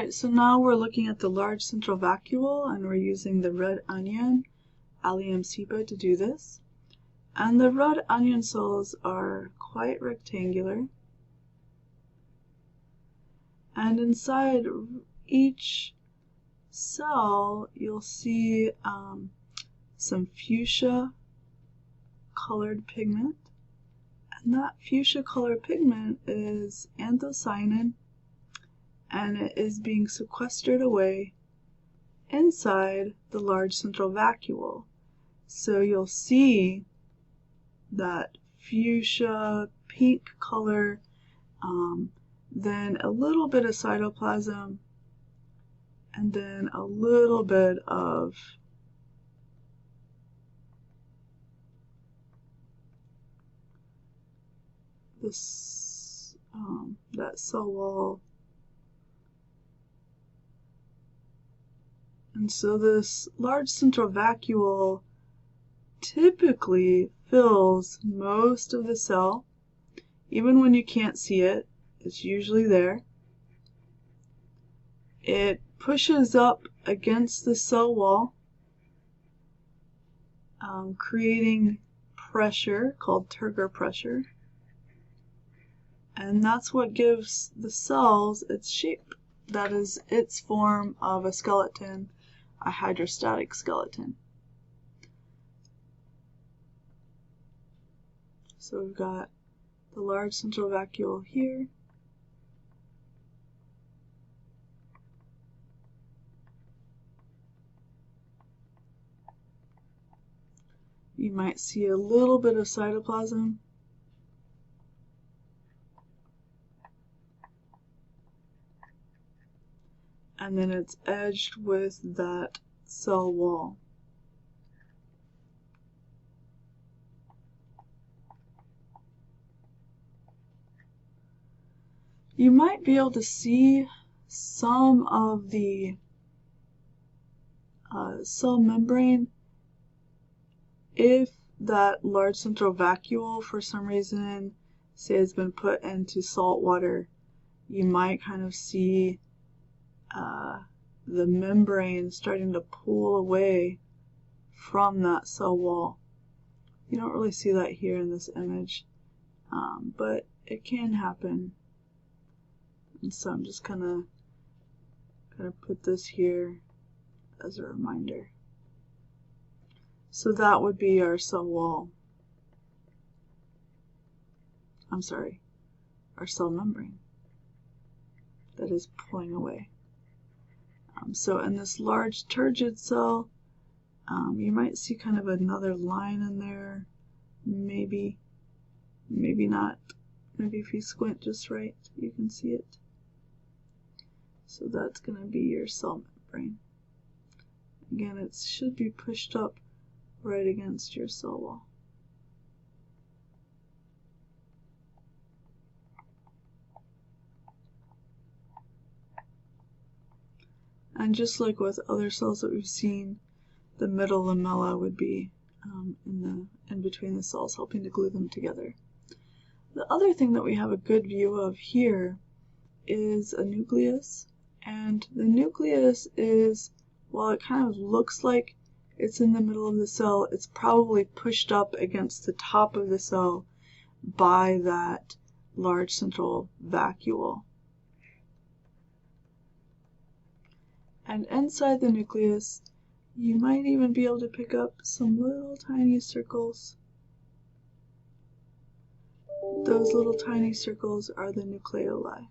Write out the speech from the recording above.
Alright, so now we're looking at the large central vacuole, and we're using the red onion allium cepa to do this. And the red onion cells are quite rectangular. And inside each cell, you'll see some fuchsia colored pigment. And that fuchsia colored pigment is anthocyanin, and it is being sequestered away inside the large central vacuole. So you'll see that fuchsia pink color, then a little bit of cytoplasm, and then a little bit of this that cell wall. And so this large central vacuole typically fills most of the cell. Even when you can't see it, it's usually there. It pushes up against the cell wall, creating pressure called turgor pressure. And that's what gives the cells its shape. That is its form of a skeleton, a hydrostatic skeleton. So we've got the large central vacuole here. You might see a little bit of cytoplasm. And then it's edged with that cell wall. You might be able to see some of the cell membrane if that large central vacuole, for some reason, say has been put into salt water. You might kind of see the membrane starting to pull away from that cell wall. You don't really see that here in this image, but it can happen. And so I'm just gonna put this here as a reminder. So that would be our cell wall. I'm sorry, our cell membrane that is pulling away. So in this large turgid cell, you might see kind of another line in there, maybe not. Maybe if you squint just right, you can see it. So that's going to be your cell membrane. Again, it should be pushed up right against your cell wall. And just like with other cells that we've seen, the middle lamella would be in between the cells, helping to glue them together. The other thing that we have a good view of here is a nucleus. And the nucleus is, while it kind of looks like it's in the middle of the cell, it's probably pushed up against the top of the cell by that large central vacuole. And inside the nucleus, you might even be able to pick up some little tiny circles. Those little tiny circles are the nucleoli.